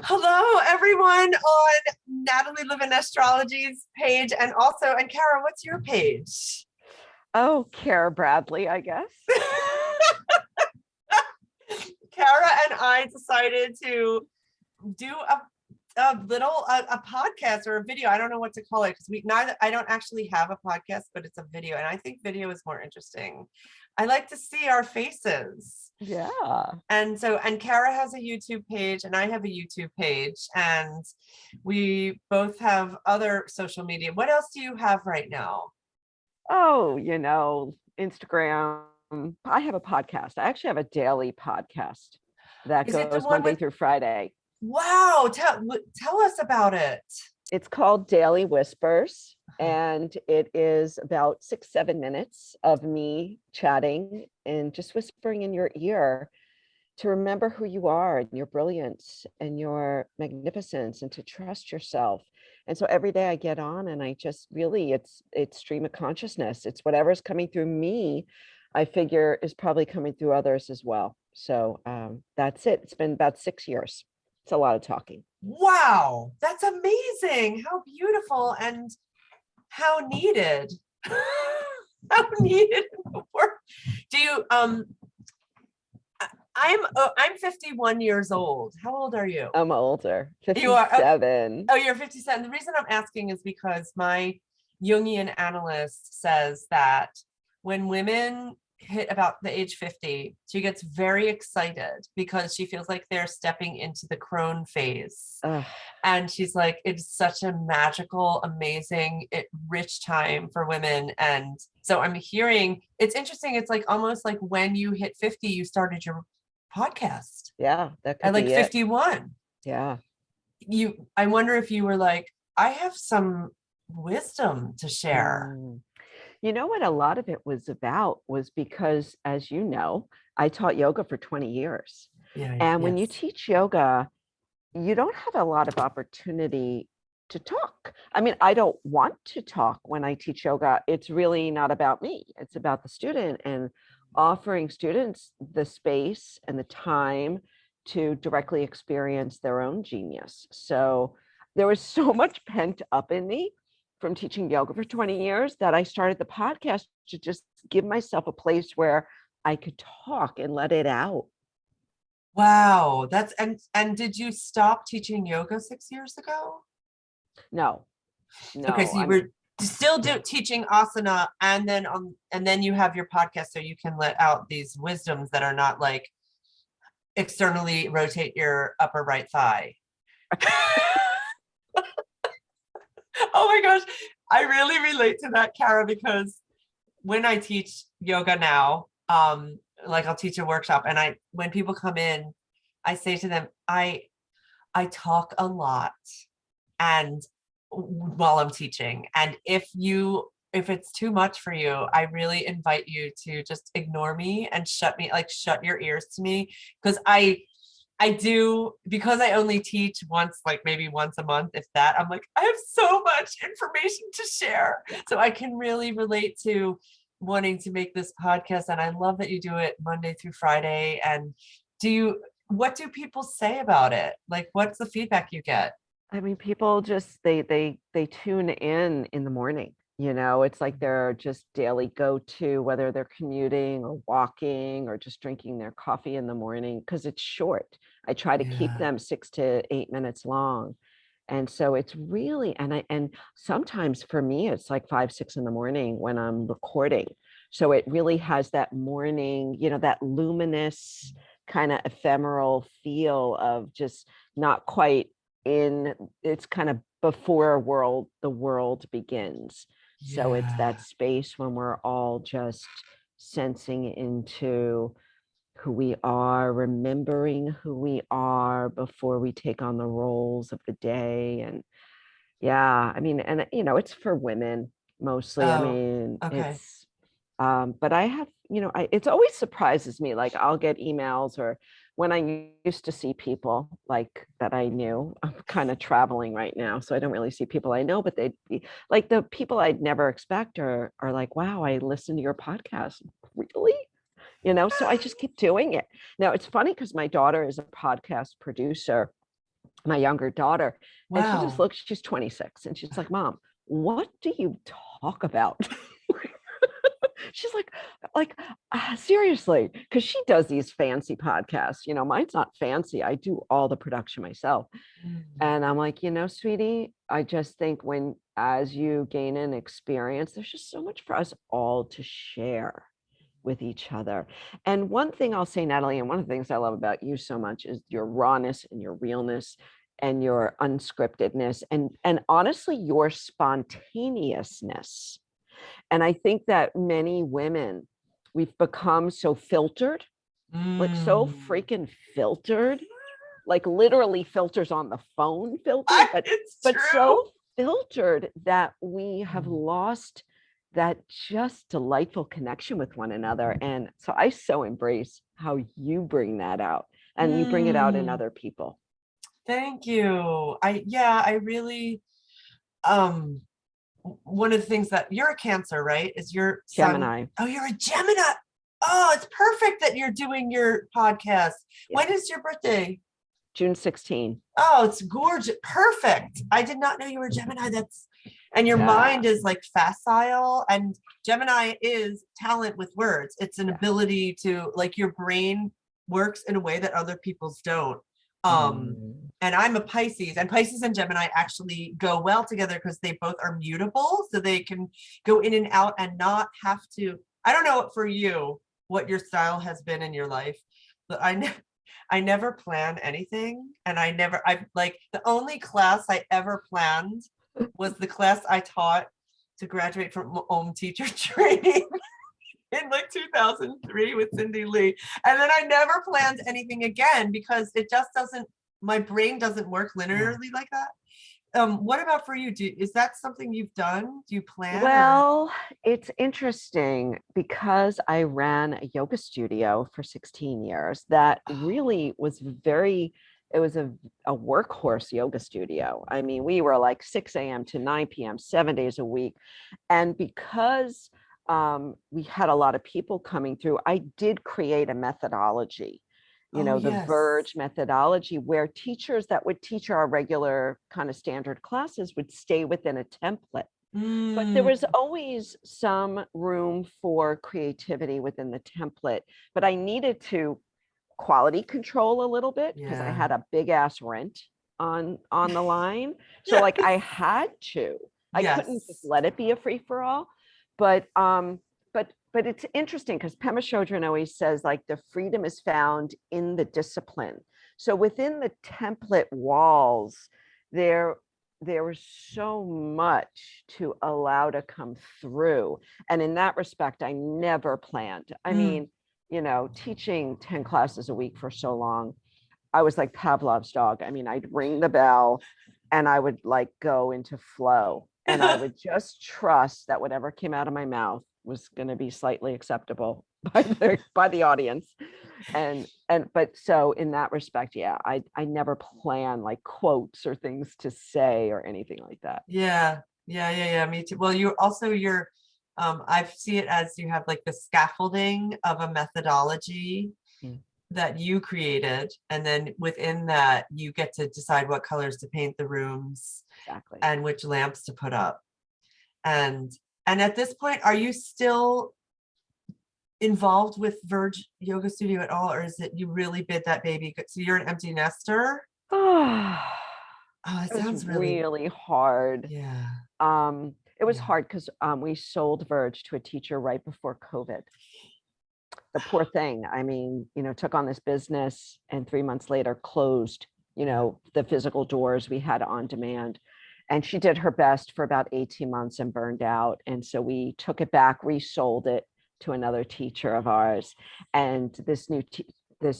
Hello, everyone on Natalie Levin Astrology's page, and Cara, what's your page? Oh, Cara Bradley, I guess. Cara and I decided to do a podcast or a video. I don't know what to call it because I don't actually have a podcast, but it's a video, and I think video is more interesting. I like to see our faces. Yeah. And Cara has a YouTube page and I have a YouTube page, and we both have other social media. What else do you have right now? Oh, Instagram. I have a podcast. I actually have a daily podcast that goes Monday through Friday. Wow. Tell us about it. It's called Daily Whispers, and it is about 6-7 minutes of me chatting and just whispering in your ear to remember who you are and your brilliance and your magnificence, and to trust yourself. And so every day I get on and I just really, it's stream of consciousness. It's whatever's coming through me, I figure is probably coming through others as well. So that's it. It's been about 6 years. It's a lot of talking. Wow, that's amazing. How beautiful and how needed. How needed. Do you I'm 51 years old. How old are you? I'm older. 57. You are, oh, you're 57. The reason I'm asking is because my Jungian analyst says that when women hit about the age 50, she gets very excited because she feels like they're stepping into the crone phase. And she's like, it's such a magical, amazing, rich time for women. And so I'm hearing, it's interesting. It's like almost like when you hit 50, you started your podcast. Yeah, that could at like be 51. Yeah. I wonder if you were like, I have some wisdom to share. You know what a lot of it was about was because, as you know, I taught yoga for 20 years. Yeah, and when you teach yoga, you don't have a lot of opportunity to talk. I mean, I don't want to talk when I teach yoga. It's really not about me. It's about the student, and offering students the space and the time to directly experience their own genius. So there was so much pent up in me from teaching yoga for 20 years that I started the podcast to just give myself a place where I could talk and let it out. Wow. And did you stop teaching yoga 6 years ago? No. Okay, so you were still teaching asana, and then you have your podcast so you can let out these wisdoms that are not like externally rotate your upper right thigh. Oh my gosh, I really relate to that, Cara, because when I teach yoga now, like I'll teach a workshop, and when people come in, I say to them, I talk a lot, and while I'm teaching, and if it's too much for you, I really invite you to just ignore me and shut your ears to me, because I do, because I only teach maybe once a month, if that. I'm like, I have so much information to share. So I can really relate to wanting to make this podcast. And I love that you do it Monday through Friday. And what do people say about it? Like, what's the feedback you get? I mean, people just, they tune in the morning. It's like their just daily go-to, whether they're commuting or walking or just drinking their coffee in the morning, because it's short. I try to keep them 6 to 8 minutes long. And so it's really, and sometimes for me, it's like 5, 6 in the morning when I'm recording. So it really has that morning, that luminous kind of ephemeral feel of just not quite it's kind of before the world begins. So it's that space when we're all just sensing into who we are, remembering who we are before we take on the roles of the day. And I mean, and it's for women mostly. I mean, it's but I have, it always surprises me. Like I'll get emails, or when I used to see people like that I knew. I'm kind of traveling right now, so I don't really see people I know, but they'd be like the people I'd never expect are like, wow, I listened to your podcast. Really? So I just keep doing it. Now it's funny because my daughter is a podcast producer, my younger daughter. And she just Wow. looks, she's 26, and she's like, Mom, what do you talk about? She's like, seriously, because she does these fancy podcasts. Mine's not fancy. I do all the production myself. Mm. And I'm like, sweetie, I just think as you gain an experience, there's just so much for us all to share with each other. And one thing I'll say, Natalie, and one of the things I love about you so much is your rawness and your realness and your unscriptedness and honestly, your spontaneousness. And I think that many women, we've become so filtered, like so Mm. freaking filtered, like literally filters on the phone filtered, but It's but true. so filtered that we have Mm. lost that just delightful connection with one another. And so I so embrace how you bring that out, and you bring it out in Mm. other people. Thank you. I really, um, one of the things that you're a Cancer, right? Is your son? Gemini. Oh, you're a Gemini. Oh, it's perfect that you're doing your podcast. Yeah. When is your birthday? June 16. Oh, it's gorgeous. Perfect. I did not know you were Gemini. And your Yeah. mind is like facile, and Gemini is talent with words. It's an Yeah. ability to, like, your brain works in a way that other people's don't. Mm. And I'm a Pisces, and Pisces and Gemini actually go well together because they both are mutable. So they can go in and out and not have to. I don't know for you what your style has been in your life, but I never plan anything. And I like, the only class I ever planned was the class I taught to graduate from teacher training in like 2003 with Cindy Lee. And then I never planned anything again because it just doesn't, my brain doesn't work linearly like that. What about for you? Is that something you've done? Do you plan, or? Well, it's interesting because I ran a yoga studio for 16 years. That really was it was a workhorse yoga studio. I mean, we were like 6 a.m. to 9 p.m., 7 days a week. And because we had a lot of people coming through, I did create a methodology, Oh, the yes. Verge methodology, where teachers that would teach our regular kind of standard classes would stay within a template. But there Mm, was always some room for creativity within the template. But I needed to quality control a little bit because I yeah. had a big ass rent on the line. So Yes. like I had to. I couldn't just Yes. let it be a free for all. But it's interesting because Pema Chodron always says like the freedom is found in the discipline. So within the template walls, there there was so much to allow to come through. And in that respect, I never planned. I Mm. mean, teaching 10 classes a week for so long, I was like Pavlov's dog. I mean, I'd ring the bell and I would like go into flow, and I would just trust that whatever came out of my mouth was going to be slightly acceptable by the audience. But so in that respect, yeah, I never plan like quotes or things to say or anything like that. Yeah. Yeah. Me too. Well, I see it as you have like the scaffolding of a methodology Mm, that you created, and then within that you get to decide what colors to paint the rooms exactly. and which lamps to put up. And at this point, are you still involved with Verge Yoga Studio at all, or is it you really bid that baby so you're an empty nester? Oh, Oh, it it was sounds really. really hard. Yeah. It was Yeah. hard because we sold Verge to a teacher right before COVID. The poor thing. I mean, took on this business and 3 months later closed, Yeah. the physical doors we had on demand. And she did her best for about 18 months and burned out. And so we took it back, resold it to another teacher of ours. And this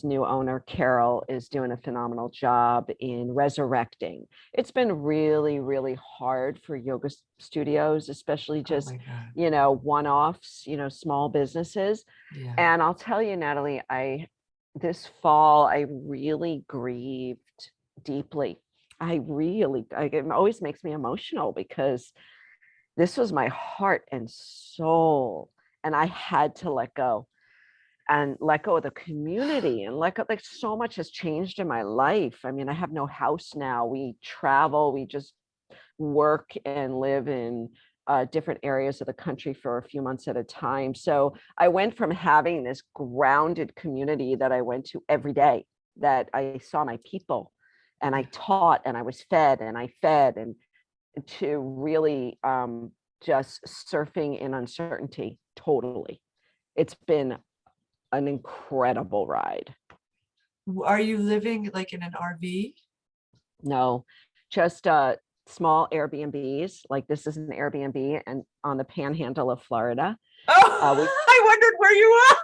new owner, Carol, is doing a phenomenal job in resurrecting. It's been really, really hard for yoga studios, especially Oh just, my God. one-offs, small businesses. Yeah. And I'll tell you, Natalie, this fall, I really grieved deeply. It always makes me emotional because this was my heart and soul, and I had to let go. and let go of the community and let go, like so much has changed in my life. I mean, I have no house now. We travel, we just work and live in different areas of the country for a few months at a time. So I went from having this grounded community that I went to every day, that I saw my people and I taught and I was fed and I fed, and to really just surfing in uncertainty totally. It's been an incredible ride. Are you living like in an RV? No, just small Airbnbs. Like this is an Airbnb and on the panhandle of Florida. Oh, We I wondered where you are.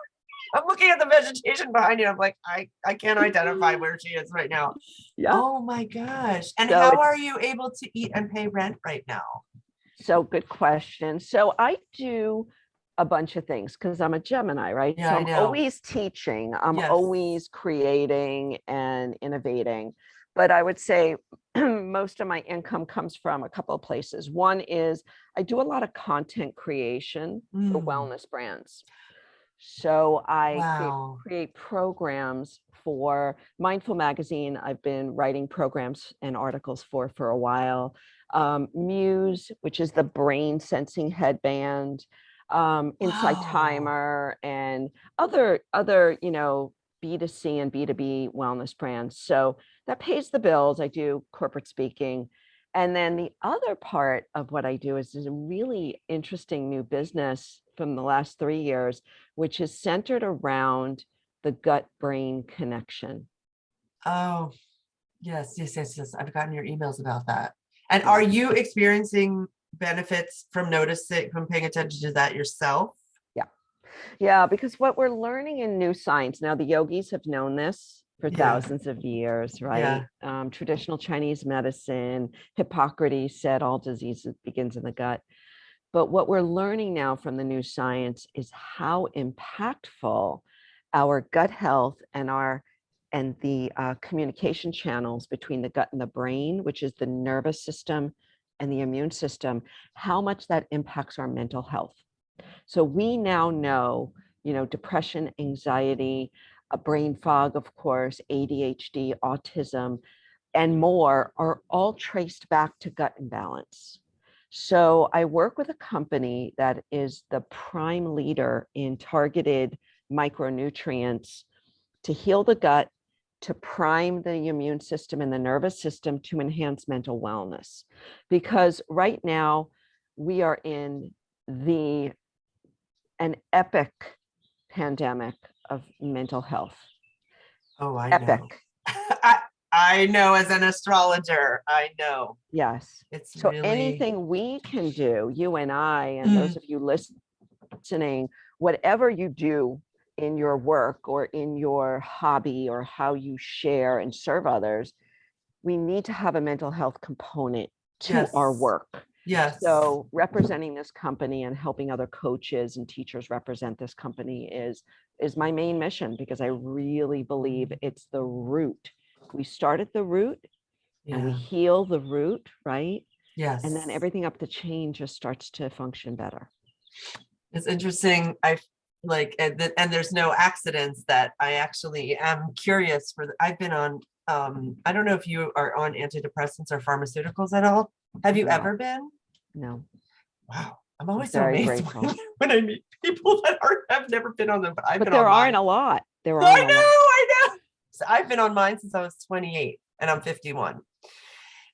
I'm looking at the vegetation behind you. I'm like, I can't identify where she is right now. yeah. Oh my gosh. And So how it's are you able to eat and pay rent right now? so good question. So I do a bunch of things because I'm a Gemini, right? Yeah, So I I'm know. always teaching, I'm Yes. always creating and innovating. But I would say most of my income comes from a couple of places. One is I do a lot of content creation for Mm, wellness brands. So I wow. create programs for Mindful Magazine. I've been writing programs and articles for a while. Muse, which is the brain sensing headband, Insight Wow. Timer, and other B2C and B2B wellness brands. So that pays the bills. I do corporate speaking. And then the other part of what I do is a really interesting new business from the last 3 years, which is centered around the gut brain connection. Oh, yes, yes, yes, yes. I've gotten your emails about that. And are Yeah. you experiencing benefits from noticing, from paying attention to that yourself? Yeah. Yeah. Because what we're learning in new science now, the yogis have known this for Yeah, thousands of years, right? yeah. Traditional Chinese medicine, Hippocrates said all disease begins in the gut. But what we're learning now from the new science is how impactful our gut health and the communication channels between the gut and the brain, which is the nervous system and the immune system, how much that impacts our mental health. So we now know, depression, anxiety, a brain fog, of course, ADHD, autism, and more are all traced back to gut imbalance. So I work with a company that is the prime leader in targeted micronutrients to heal the gut, to prime the immune system and the nervous system to enhance mental wellness. Because right now we are in the an epic pandemic of mental health. Oh, I know. Epic. I know as an astrologer, I know. Yes. It's So really, anything we can do, you and I, and mm, those of you listening, whatever you do in your work or in your hobby or how you share and serve others, we need to have a mental health component to our yes, work. yes. So representing this company and helping other coaches and teachers represent this company is my main mission, because I really believe it's the root. We start at the root and we Yeah, heal the root, right? And then yes. everything up the chain just starts to function better. It's interesting. And there's no accidents that I actually am curious I've been on, I don't know if you are on antidepressants or pharmaceuticals at all. Have you No, ever been? no, Wow. I'm I'm always so very amazed grateful. when I meet people that have never been on them, but I've But been on there aren't mine. a lot. There I aren't a know, lot. I know. So I've been on mine since I was 28 and I'm 51.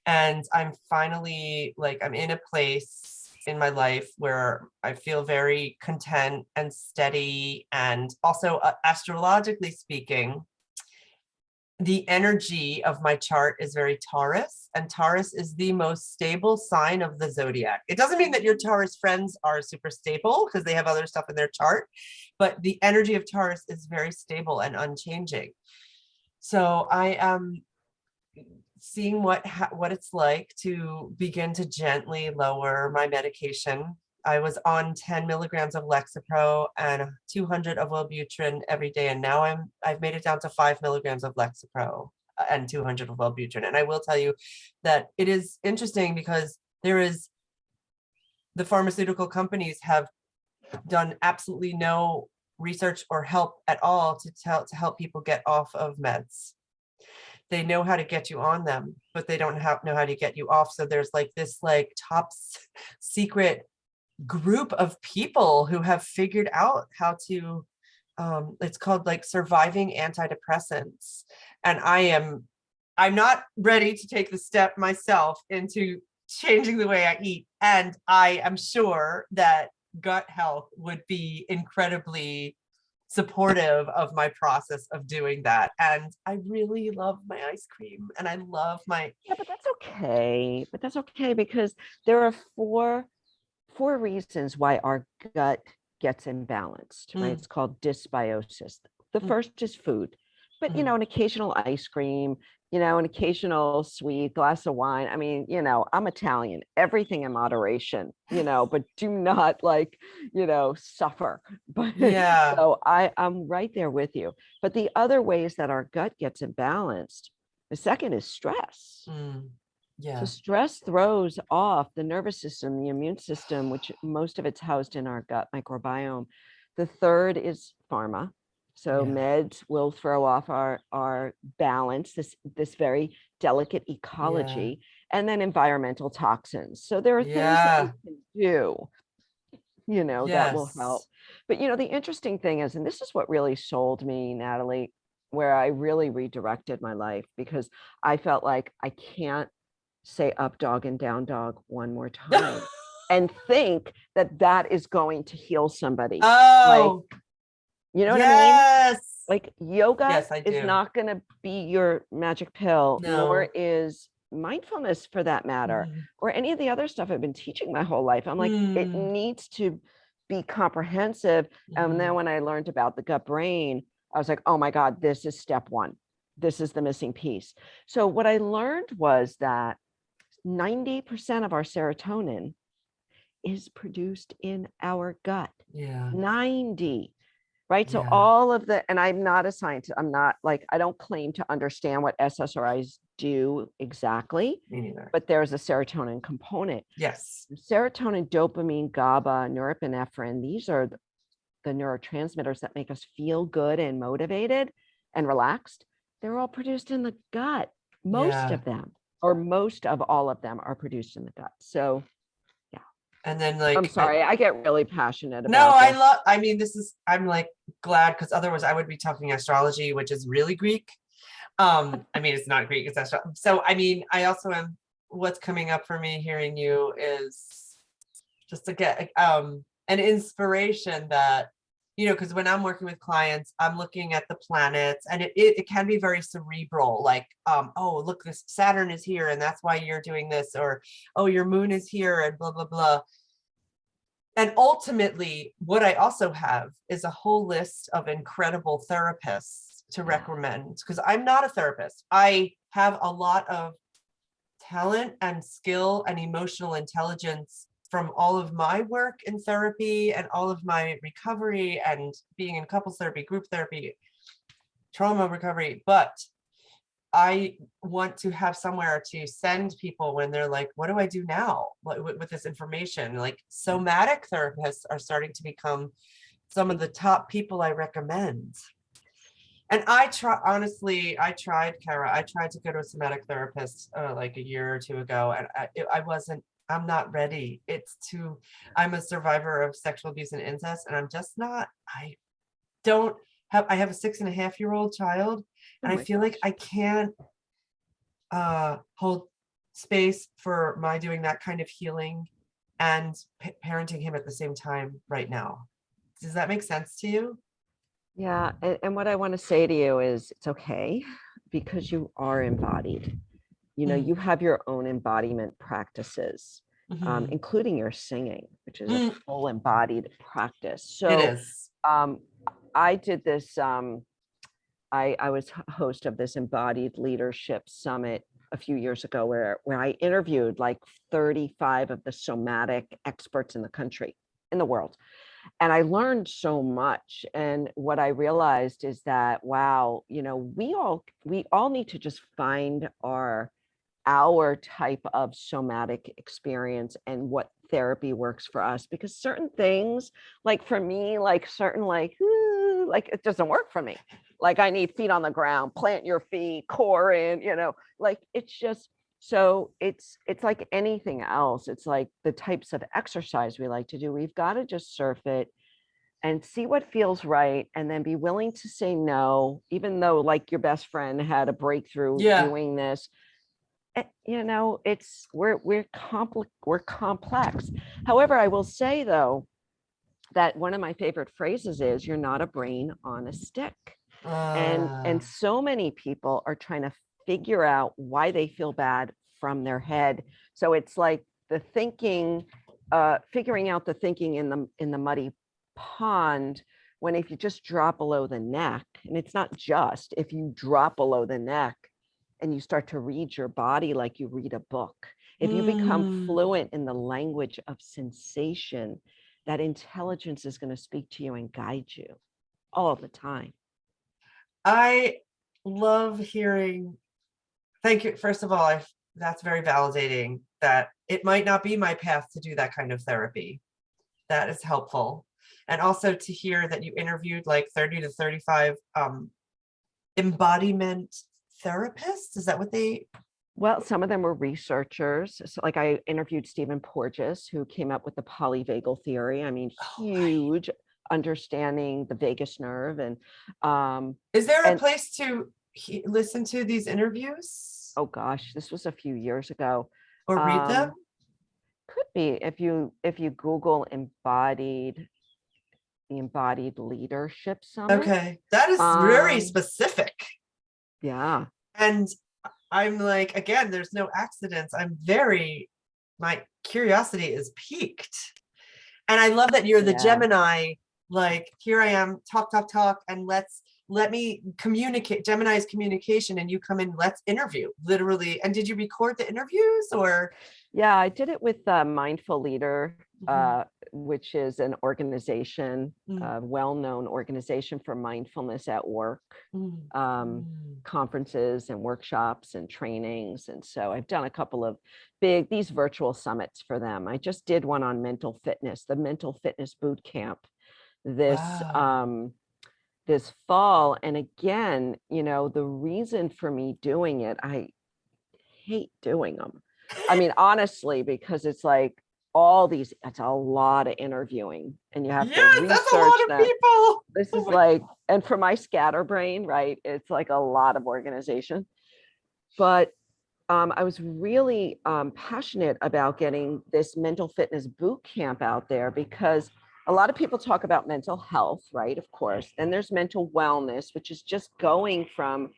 And I'm finally like, I'm in a place in my life where I feel very content and steady. And also, astrologically speaking, the energy of my chart is very Taurus, and Taurus is the most stable sign of the zodiac. It doesn't mean that your Taurus friends are super stable because they have other stuff in their chart, but the energy of Taurus is very stable and unchanging. So I am seeing what it's like to begin to gently lower my medication. I was on 10 milligrams of Lexapro and 200 of Wellbutrin every day, and now I've made it down to 5 milligrams of Lexapro and 200 of Wellbutrin. And I will tell you that it is interesting because the pharmaceutical companies have done absolutely no research or help at all to help people get off of meds. They know how to get you on them, but they don't know how to get you off. So there's like this like top secret group of people who have figured out how to, it's called like surviving antidepressants. And I'm not ready to take the step myself into changing the way I eat. And I am sure that gut health would be incredibly supportive of my process of doing that. And I really love my ice cream and I love my. Yeah, but that's okay. But that's okay because there are four reasons why our gut gets imbalanced, right? It's called dysbiosis. The first is food, but an occasional ice cream, an occasional sweet glass of wine. I mean, I'm Italian, everything in moderation, but do not suffer. But Yeah. so I'm right there with you. But the other ways that our gut gets imbalanced, the second is stress. Yeah. So stress throws off the nervous system, the immune system, which most of it's housed in our gut microbiome. The third is pharma. So meds will throw off our balance, this very delicate ecology, and then environmental toxins. So there are things that we can do, that will help. But the interesting thing is, and this is what really sold me, Natalie, where I really redirected my life, because I felt like I can't say up dog and down dog one more time and think that is going to heal somebody. Oh, like, you know what I mean? Like yoga is not going to be your magic pill, nor is mindfulness for that matter, or any of the other stuff I've been teaching my whole life. I'm like, it needs to be comprehensive. And then when I learned about the gut brain, I was like, oh my God, this is step one. This is the missing piece. So what I learned was that 90% of our serotonin is produced in our gut. 90, right? So all of the, and I'm not a scientist. I'm not like, I don't claim to understand what SSRIs do exactly. Me neither. But there's a serotonin component. Yes. Serotonin, dopamine, GABA, norepinephrine, these are the neurotransmitters that make us feel good and motivated and relaxed. They're all produced in the gut. Most of them, or most of all of them, are produced in the gut. So yeah. And then like, I'm sorry, I get really passionate about this. I mean, I'm like glad, because otherwise I would be talking astrology, which is really Greek. I mean, it's not Greek, it's astrology. So I mean, I also am, what's coming up for me hearing you is just to get an inspiration that, because when I'm working with clients, I'm looking at the planets, and it can be very cerebral, like, oh, look, this Saturn is here and that's why you're doing this, or, oh, your moon is here and blah, blah, blah. And ultimately, what I also have is a whole list of incredible therapists to recommend, because I'm not a therapist. I have a lot of talent and skill and emotional intelligence from all of my work in therapy and all of my recovery and being in couples therapy, group therapy, trauma recovery. But I want to have somewhere to send people when they're like, what do I do now with this information? Like somatic therapists are starting to become some of the top people I recommend. And I tried, Cara, I tried to go to a somatic therapist like a year or two ago, and I'm not ready. I'm a survivor of sexual abuse and incest, and I'm just not, I have a 6.5-year-old child, and I feel like I can't hold space for my doing that kind of healing and parenting him at the same time right now. Does that make sense to you? Yeah. And what I want to say to you is it's okay, because you are embodied. You have your own embodiment practices, including your singing, which is a full embodied practice. So it is. I did this. I was host of this embodied leadership summit a few years ago where I interviewed like 35 of the somatic experts in the world. And I learned so much. And what I realized is that, wow, we all need to just find our type of somatic experience and what therapy works for us, because certain things, like for me, like certain you? Like, it doesn't work for me. Like, I need feet on the ground, plant your feet, core in, like, it's just, so it's like anything else. It's like the types of exercise we like to do. We've got to just surf it and see what feels right, and then be willing to say no, even though, like, your best friend had a breakthrough Yeah. doing this. It's we're complex. However, I will say, though, that one of my favorite phrases is, "You're not a brain on a stick." And so many people are trying to figure out why they feel bad from their head. So it's like the thinking, figuring out the thinking in the muddy pond, when if you just drop below the neck, and it's not just, if you drop below the neck and you start to read your body like you read a book, if you become fluent in the language of sensation, that intelligence is going to speak to you and guide you all the time. I love hearing, thank you. First of all, that's very validating that it might not be my path to do that kind of therapy. That is helpful. And also to hear that you interviewed like 30 to 35 embodiment therapists. Is that what they? Well, some of them were researchers. So, like, I interviewed Stephen Porges, who came up with the polyvagal theory. I mean, huge understanding the vagus nerve. And is there a place to listen to these interviews? Oh gosh, this was a few years ago. Or read them? Could be, if you Google the embodied leadership summit. Okay, that is very specific. Yeah. And I'm like, again, there's no accidents. My curiosity is piqued. And I love that you're the Gemini, like, here I am, talk, and let me communicate. Gemini's communication, and you come in, let's interview, literally. And did you record the interviews, or? Yeah, I did it with Mindful Leader, which is an organization, a well-known organization for mindfulness at work, conferences and workshops and trainings. And so I've done a couple of these virtual summits for them. I just did one on mental fitness, the mental fitness boot camp this fall. And again, the reason for me doing it, I hate doing them. I mean, honestly, because it's like it's a lot of interviewing, and you have to research that's a lot of people. This is like, and for my scatterbrain, right, it's like a lot of organization. But I was really passionate about getting this mental fitness boot camp out there, because a lot of people talk about mental health, right? Of course. Then there's mental wellness, which is just going from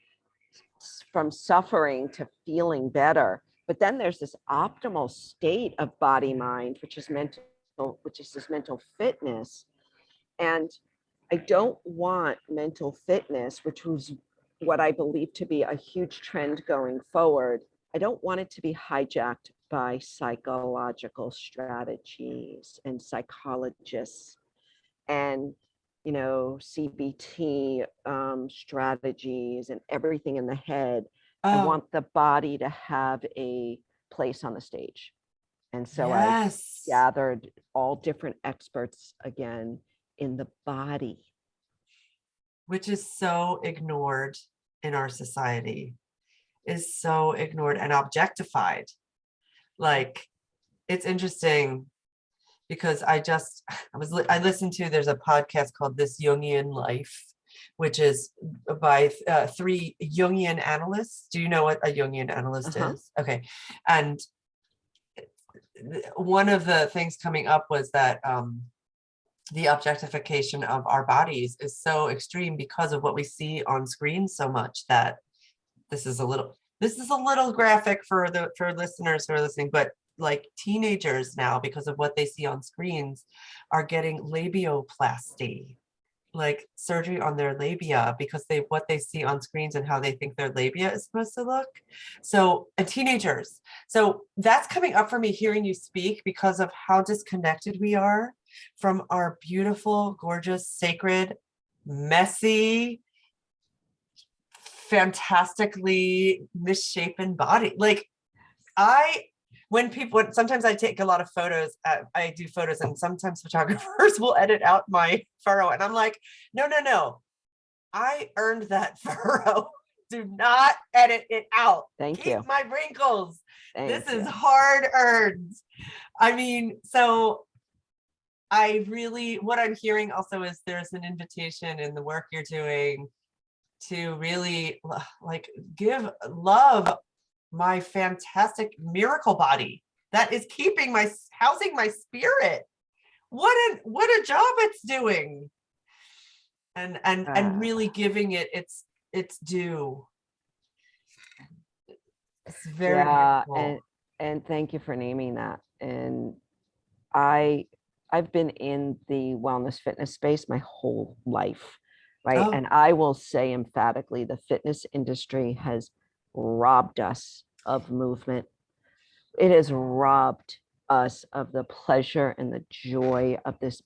suffering to feeling better. But then there's this optimal state of body mind, which is this mental fitness. And I don't want mental fitness, which was what I believe to be a huge trend going forward. I don't want it to be hijacked by psychological strategies and psychologists and CBT strategies and everything in the head. I want the body to have a place on the stage. And so I gathered all different experts again in the body, which is so ignored in our society, is so ignored and objectified. Like, it's interesting because I listened to, there's a podcast called This Jungian Life, which is by 3 Jungian analysts. Do you know what a Jungian analyst is? Okay. And one of the things coming up was that the objectification of our bodies is so extreme because of what we see on screen so much, that this is a little graphic for listeners who are listening, but like teenagers now, because of what they see on screens, are getting labioplasty, like surgery on their labia, because what they see on screens and how they think their labia is supposed to look. So, and teenagers. So that's coming up for me hearing you speak, because of how disconnected we are from our beautiful, gorgeous, sacred, messy, fantastically misshapen body. Like, sometimes I take a lot of photos, I do photos, and sometimes photographers will edit out my furrow, and I'm like, no, I earned that furrow. Do not edit it out. Thank Keep you. my wrinkles. Thank This is you. hard earned. I mean, so what I'm hearing also is there's an invitation in the work you're doing to really like love my fantastic miracle body that is housing my spirit. What a job it's doing. And really giving it its due. It's very beautiful. And thank you for naming that. And I've been in the wellness fitness space my whole life, right? Oh. And I will say emphatically, the fitness industry has robbed us of movement. It has robbed us of the pleasure and the joy of this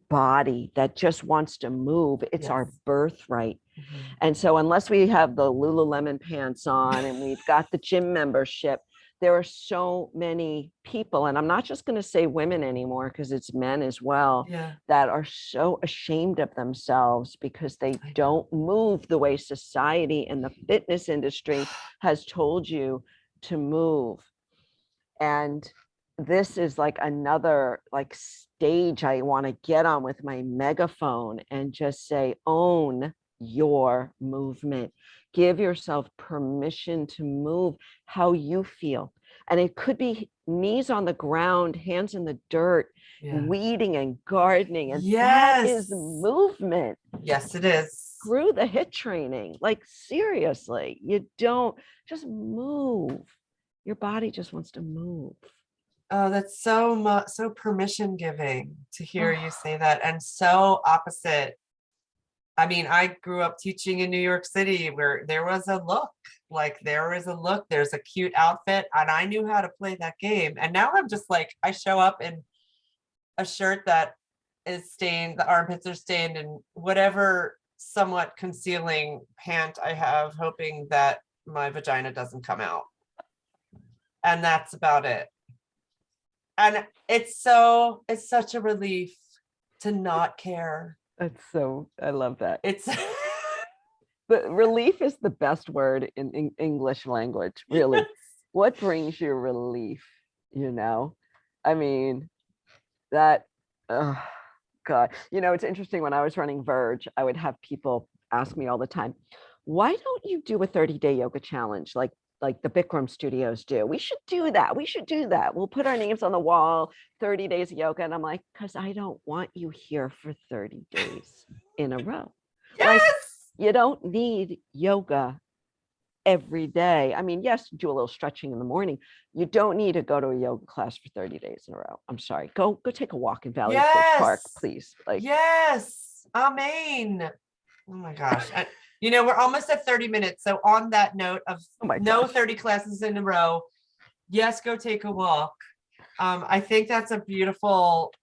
body that just wants to move. It's our birthright. Mhm. And so unless we have the Lululemon pants on and we've got the gym membership, there are so many people, and I'm not just going to say women anymore because it's men as well, that are so ashamed of themselves because they don't move the way society and the fitness industry has told you to move. And this is like another like stage I want to get on with my megaphone and just say, own your movement. Give yourself permission to move how you feel. And it could be knees on the ground, hands in the dirt, weeding and gardening. And that is movement. Yes, it is. Screw the HIIT training. Like, seriously, you don't just move. Your body just wants to move. Oh, that's so permission giving to hear you say that, and so opposite. I mean, I grew up teaching in New York City where there was a look, there's a cute outfit, and I knew how to play that game. And now I'm just like, I show up in a shirt that is stained, the armpits are stained, and whatever somewhat concealing pant I have, hoping that my vagina doesn't come out. And that's about it. And it's such a relief to not care. I love that. It's but relief is the best word in English language, really. Yes. What brings you relief? I mean, that, oh God, it's interesting. When I was running Verge, I would have people ask me all the time, why don't you do a 30-day yoga challenge like the Bikram studios do? We should do that. We'll put our names on the wall, 30 days of yoga. And I'm like, because I don't want you here for 30 days in a row. Yes! Like, you don't need yoga every day. I mean, yes, do a little stretching in the morning. You don't need to go to a yoga class for 30 days in a row. I'm sorry. Go take a walk in Valley Forge Park, please. Yes. Amen. Oh my gosh. We're almost at 30 minutes. So on that note of 30 classes in a row, yes, go take a walk. I think that's a beautiful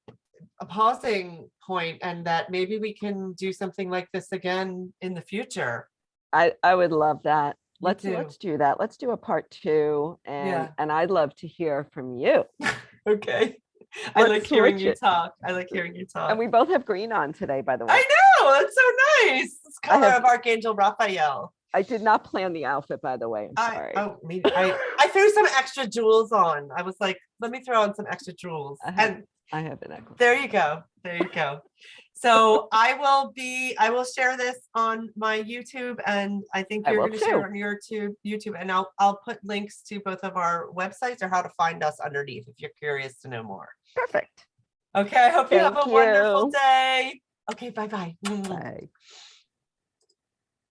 pausing point, and that maybe we can do something like this again in the future. I would love that. Let's do that. Let's do a part 2. And I'd love to hear from you. Okay. I like hearing you talk. And we both have green on today, by the way. I know. That's so nice. It's color of Archangel Raphael. I did not plan the outfit, by the way. I'm sorry. I threw some extra jewels on. I was like, let me throw on some extra jewels. I have an necklace. There you go. So I will share this on my YouTube, and I think you're going to share it on your YouTube, and I'll put links to both of our websites or how to find us underneath if you're curious to know more. Perfect. Okay, I hope you have a wonderful day. Okay, bye-bye. Bye.